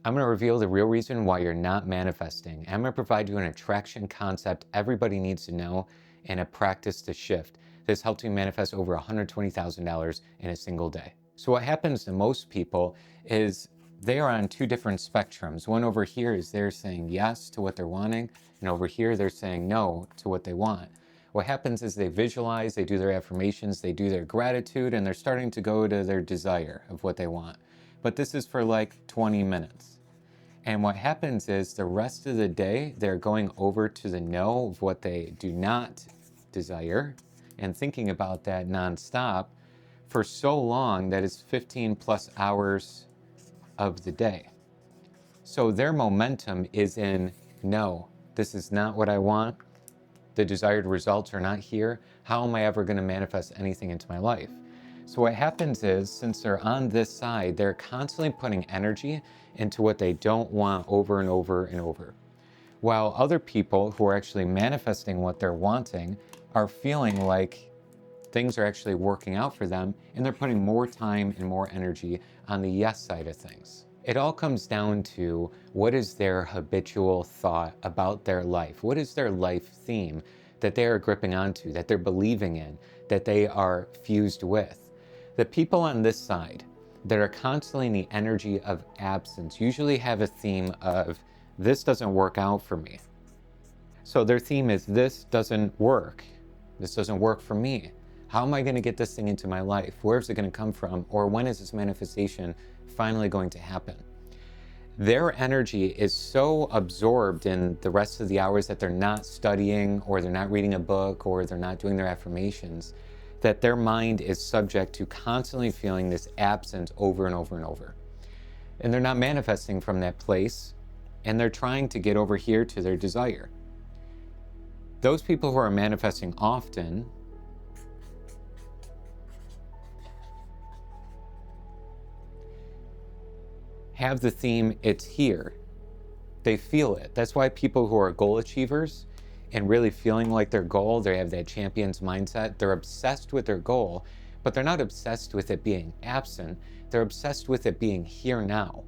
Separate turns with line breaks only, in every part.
I'm going to reveal the real reason why you're not manifesting. I'm going to provide you an attraction concept everybody needs to know and a practice to shift. This helped me manifest over $120,000 in a single day. So what happens to most people is they are on two different spectrums. One over here is they're saying yes to what they're wanting, and over here they're saying no to what they want. What happens is they visualize, they do their affirmations, they do their gratitude, and they're starting to go to their desire of what they want. But this is for like 20 minutes. And what happens is the rest of the day, they're going over to the no of what they do not desire and thinking about that nonstop for so long that it's 15 plus hours of the day. So their momentum is in no, this is not what I want. The desired results are not here. How am I ever going to manifest anything into my life? So what happens is, since they're on this side, they're constantly putting energy into what they don't want over and over and over. While other people who are actually manifesting what they're wanting are feeling like things are actually working out for them, and they're putting more time and more energy on the yes side of things. It all comes down to what is their habitual thought about their life? What is their life theme that they are gripping onto, that they're believing in, that they are fused with? The people on this side that are constantly in the energy of absence usually have a theme of, this doesn't work out for me. So their theme is, this doesn't work. This doesn't work for me. How am I going to get this thing into my life? Where is it going to come from? Or when is this manifestation finally going to happen? Their energy is so absorbed in the rest of the hours that they're not studying, or they're not reading a book, or they're not doing their affirmations, that their mind is subject to constantly feeling this absence over and over and over. And they're not manifesting from that place, and they're trying to get over here to their desire. Those people who are manifesting often have the theme, it's here. They feel it. That's why people who are goal achievers and really feeling like their goal, they have that champion's mindset, they're obsessed with their goal, but they're not obsessed with it being absent. They're obsessed with it being here now.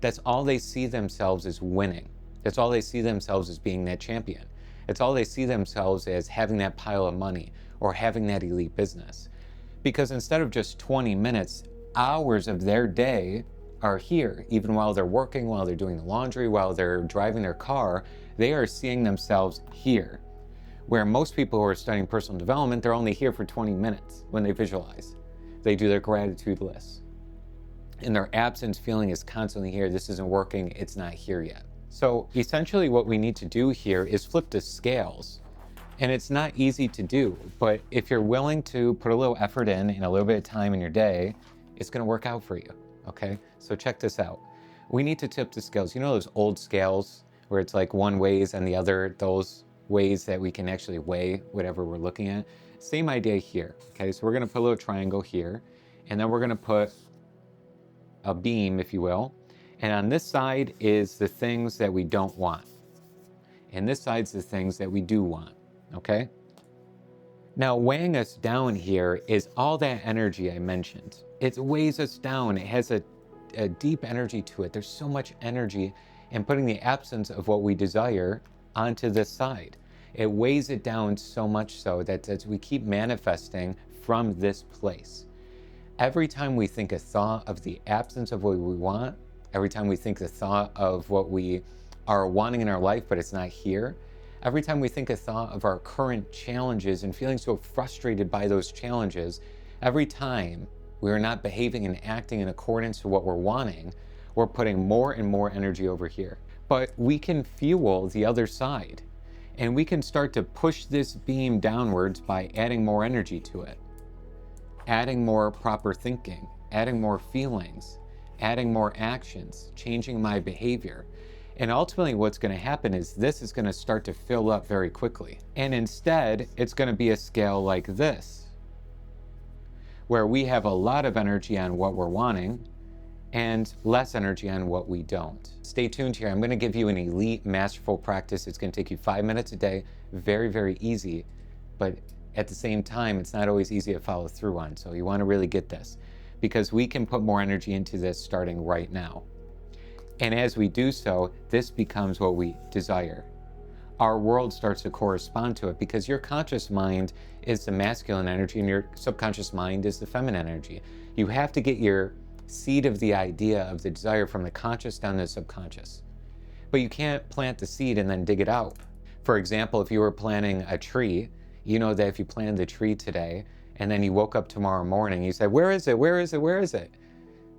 That's all they see themselves as winning. That's all they see themselves as being that champion. It's all they see themselves as having that pile of money or having that elite business. Because instead of just 20 minutes, hours of their day are here, even while they're working, while they're doing the laundry, while they're driving their car, they are seeing themselves here. Where most people who are studying personal development, they're only here for 20 minutes when they visualize. They do their gratitude list. And their absence feeling is constantly here. This isn't working, it's not here yet. So essentially what we need to do here is flip the scales. And it's not easy to do, but if you're willing to put a little effort in and a little bit of time in your day, it's gonna work out for you, okay? So check this out. We need to tip the scales. You know those old scales where it's like one weighs and the other, those ways that we can actually weigh whatever we're looking at? Same idea here, okay? So we're gonna put a little triangle here, and then we're gonna put a beam, if you will. And on this side is the things that we don't want. And this side's the things that we do want, okay? Now, weighing us down here is all that energy I mentioned. It weighs us down. It has a deep energy to it. There's so much energy in putting the absence of what we desire onto this side. It weighs it down so much so that as we keep manifesting from this place, every time we think a thought of the absence of what we want, every time we think the thought of what we are wanting in our life, but it's not here, every time we think a thought of our current challenges and feeling so frustrated by those challenges, every time we are not behaving and acting in accordance to what we're wanting, we're putting more and more energy over here. But we can fuel the other side, and we can start to push this beam downwards by adding more energy to it, adding more proper thinking, adding more feelings, adding more actions, changing my behavior. And ultimately what's going to happen is this is going to start to fill up very quickly. And instead, it's going to be a scale like this, where we have a lot of energy on what we're wanting and less energy on what we don't. Stay tuned here. I'm going to give you an elite, masterful practice. It's going to take you 5 minutes a day. Very, very easy. But at the same time, it's not always easy to follow through on. So you want to really get this, because we can put more energy into this starting right now. And as we do so, this becomes what we desire. Our world starts to correspond to it because your conscious mind is the masculine energy and your subconscious mind is the feminine energy. You have to get your seed of the idea of the desire from the conscious down to the subconscious. But you can't plant the seed and then dig it out. For example, if you were planting a tree, you know that if you planted the tree today and then you woke up tomorrow morning, you said, where is it? Where is it? Where is it?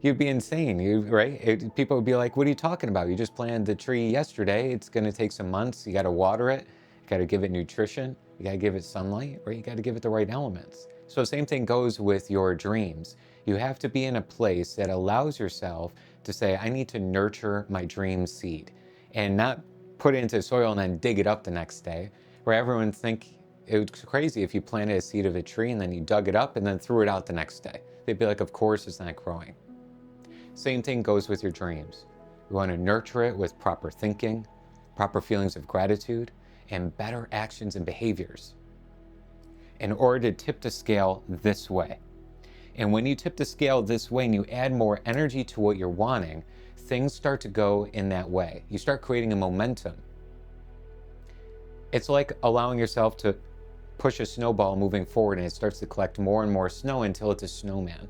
You'd be insane, right? People would be like, what are you talking about? You just planted the tree yesterday. It's going to take some months. You got to water it. You got to give it nutrition. You got to give it sunlight, or you got to give it the right elements. So same thing goes with your dreams. You have to be in a place that allows yourself to say, I need to nurture my dream seed and not put it into soil and then dig it up the next day, where everyone think it was crazy if you planted a seed of a tree and then you dug it up and then threw it out the next day. They'd be like, of course it's not growing. Same thing goes with your dreams. You want to nurture it with proper thinking, proper feelings of gratitude, and better actions and behaviors in order to tip the scale this way. And when you tip the scale this way and you add more energy to what you're wanting, things start to go in that way. You start creating a momentum. It's like allowing yourself to push a snowball moving forward and it starts to collect more and more snow until it's a snowman.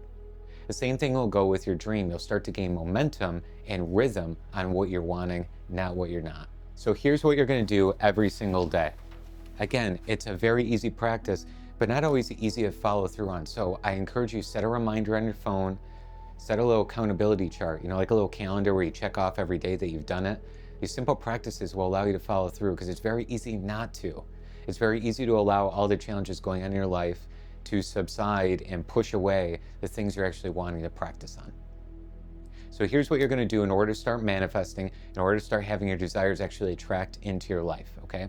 The same thing will go with your dream. You'll start to gain momentum and rhythm on what you're wanting, not what you're not. So here's what you're going to do every single day. Again, it's a very easy practice, but not always easy to follow through on. So I encourage you, set a reminder on your phone, set a little accountability chart, like a little calendar where you check off every day that you've done it. These simple practices will allow you to follow through because it's very easy not to. It's very easy to allow all the challenges going on in your life to subside and push away the things you're actually wanting to practice on. So here's what you're going to do in order to start manifesting, in order to start having your desires actually attract into your life, okay?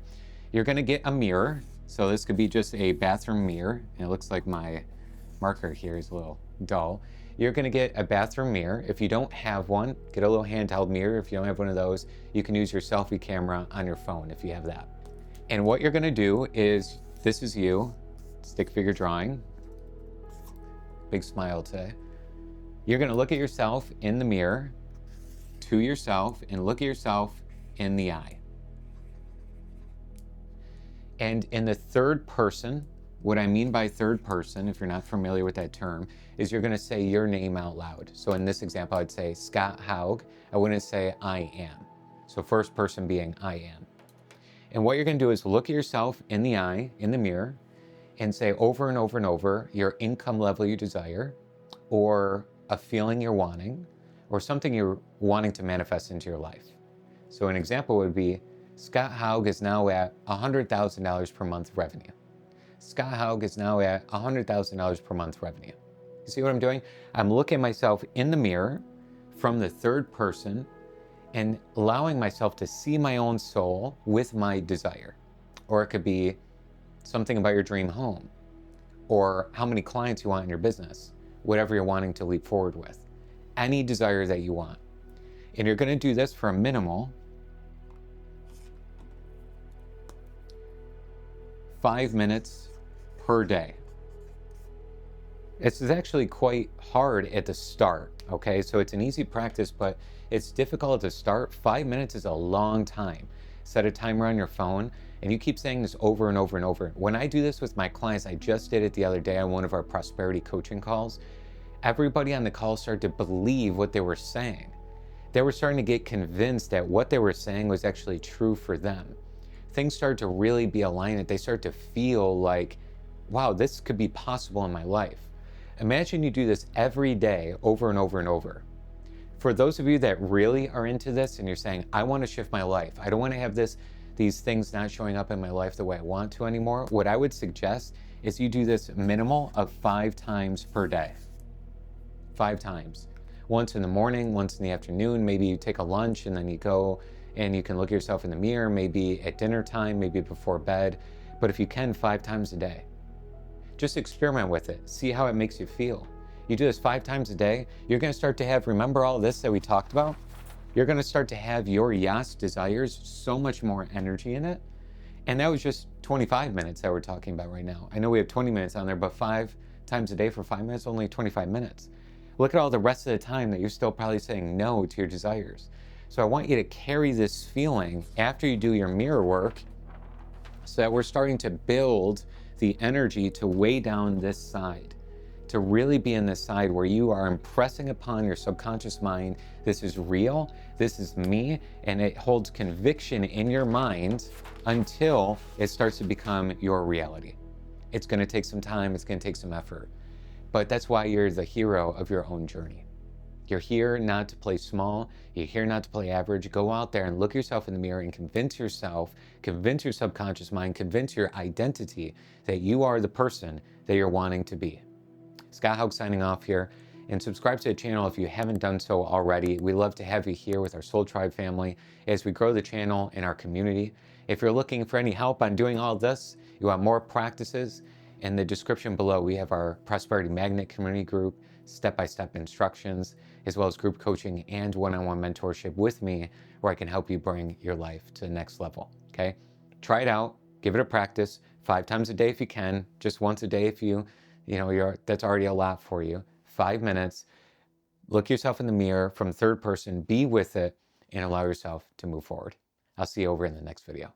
You're going to get a mirror. So this could be just a bathroom mirror. And it looks like my marker here is a little dull. You're going to get a bathroom mirror. If you don't have one, get a little handheld mirror. If you don't have one of those, you can use your selfie camera on your phone if you have that. And what you're going to do is, this is you, stick figure drawing, big smile today. You're going to look at yourself in the mirror, to yourself, and look at yourself in the eye. And in the third person, what I mean by third person, if you're not familiar with that term, is you're going to say your name out loud. So in this example, I'd say Scott Haug. I wouldn't say I am. So first person being I am. And what you're going to do is look at yourself in the eye, in the mirror, and say over and over and over your income level you desire, or a feeling you're wanting, or something you're wanting to manifest into your life. So an example would be, Scott Haug is now at $100,000 per month revenue. Scott Haug is now at $100,000 per month revenue. You see what I'm doing? I'm looking at myself in the mirror from the third person and allowing myself to see my own soul with my desire. Or it could be something about your dream home, or how many clients you want in your business, whatever you're wanting to leap forward with, any desire that you want. And you're going to do this for a minimal 5 minutes per day. It's actually quite hard at the start, okay? So it's an easy practice, but it's difficult to start. 5 minutes is a long time. Set a timer on your phone, and you keep saying this over and over and over. When I do this with my clients, I just did it the other day on one of our prosperity coaching calls. Everybody on the call started to believe what they were saying. They were starting to get convinced that what they were saying was actually true for them. Things started to really be aligned. They start to feel like, wow, this could be possible in my life. Imagine you do this every day over and over and over. For those of you that really are into this and you're saying, I want to shift my life, I don't want to have these things not showing up in my life the way I want to anymore, what I would suggest is you do this minimal of 5 times per day. 5 times. Once in the morning, once in the afternoon, maybe you take a lunch and then you go and you can look at yourself in the mirror, maybe at dinner time, maybe before bed, but if you can, 5 times a day. Just experiment with it. See how it makes you feel. You do this 5 times a day, you're going to start to have, remember all this that we talked about? You're going to start to have your yes desires so much more energy in it. And that was just 25 minutes that we're talking about right now. I know we have 20 minutes on there, but 5 times a day for 5 minutes, only 25 minutes. Look at all the rest of the time that you're still probably saying no to your desires. So I want you to carry this feeling after you do your mirror work, so that we're starting to build the energy to weigh down this side, to really be in this side where you are impressing upon your subconscious mind, this is real, this is me, and it holds conviction in your mind until it starts to become your reality. It's going to take some time, it's going to take some effort, but that's why you're the hero of your own journey. You're here not to play small. You're here not to play average. Go out there and look yourself in the mirror and convince yourself, convince your subconscious mind, convince your identity that you are the person that you're wanting to be. Scott Haug signing off here, and subscribe to the channel if you haven't done so already. We love to have you here with our Soul Tribe family as we grow the channel and our community. If you're looking for any help on doing all this, you want more practices, in the description below we have our Prosperity Magnet community group, step-by-step instructions, as well as group coaching and one-on-one mentorship with me, where I can help you bring your life to the next level, okay? Try it out, give it a practice, 5 times a day if you can, just once a day if you know, that's already a lot for you. 5 minutes, look yourself in the mirror from third person, be with it, and allow yourself to move forward. I'll see you over in the next video.